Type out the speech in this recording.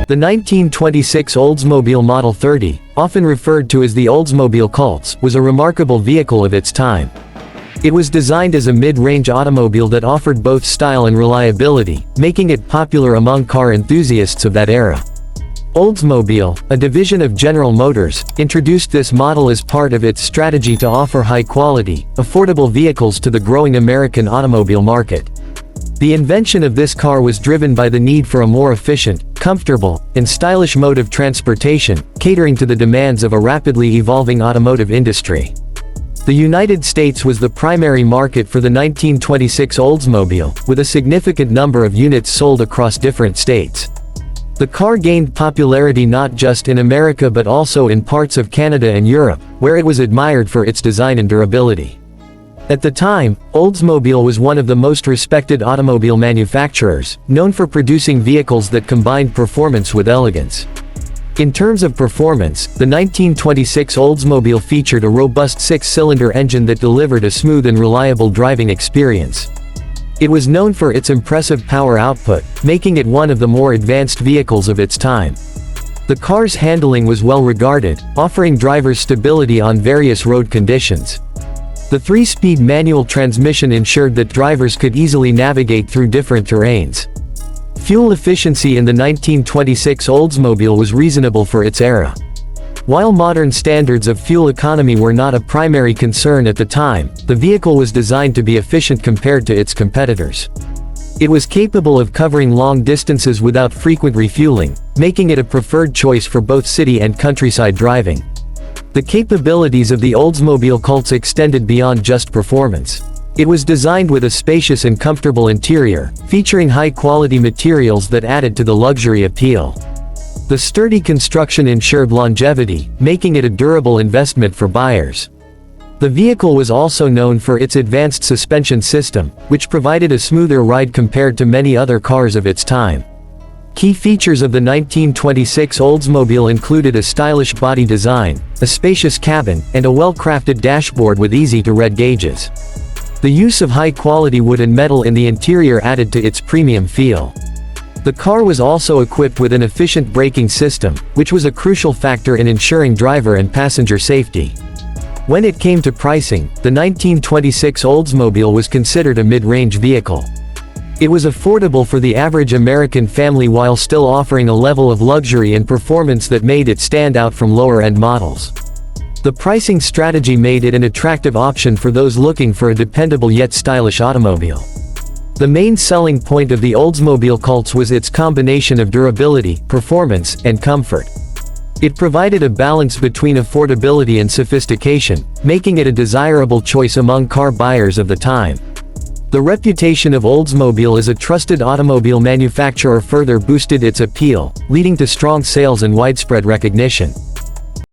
The 1926 Oldsmobile Model 30, often referred to as the Oldsmobile Cults, was a remarkable vehicle of its time. It was designed as a mid-range automobile that offered both style and reliability, making it popular among car enthusiasts of that era. Oldsmobile, a division of General Motors, introduced this model as part of its strategy to offer high-quality, affordable vehicles to the growing American automobile market. The invention of this car was driven by the need for a more efficient, comfortable, and stylish mode of transportation, catering to the demands of a rapidly evolving automotive industry. The United States was the primary market for the 1926 Oldsmobile, with a significant number of units sold across different states. The car gained popularity not just in America but also in parts of Canada and Europe, where it was admired for its design and durability. At the time, Oldsmobile was one of the most respected automobile manufacturers, known for producing vehicles that combined performance with elegance. In terms of performance, the 1926 Oldsmobile featured a robust six-cylinder engine that delivered a smooth and reliable driving experience. It was known for its impressive power output, making it one of the more advanced vehicles of its time. The car's handling was well regarded, offering drivers stability on various road conditions. The 3-speed manual transmission ensured that drivers could easily navigate through different terrains. Fuel efficiency in the 1926 Oldsmobile was reasonable for its era. While modern standards of fuel economy were not a primary concern at the time, the vehicle was designed to be efficient compared to its competitors. It was capable of covering long distances without frequent refueling, making it a preferred choice for both city and countryside driving. The capabilities of the Oldsmobile Cults extended beyond just performance. It was designed with a spacious and comfortable interior, featuring high-quality materials that added to the luxury appeal. The sturdy construction ensured longevity, making it a durable investment for buyers. The vehicle was also known for its advanced suspension system, which provided a smoother ride compared to many other cars of its time. Key features of the 1926 Oldsmobile included a stylish body design, a spacious cabin, and a well-crafted dashboard with easy-to-read gauges. The use of high-quality wood and metal in the interior added to its premium feel. The car was also equipped with an efficient braking system, which was a crucial factor in ensuring driver and passenger safety. When it came to pricing, the 1926 Oldsmobile was considered a mid-range vehicle. It was affordable for the average American family while still offering a level of luxury and performance that made it stand out from lower-end models. The pricing strategy made it an attractive option for those looking for a dependable yet stylish automobile. The main selling point of the Oldsmobile Cults was its combination of durability, performance, and comfort. It provided a balance between affordability and sophistication, making it a desirable choice among car buyers of the time. The reputation of Oldsmobile as a trusted automobile manufacturer further boosted its appeal, leading to strong sales and widespread recognition.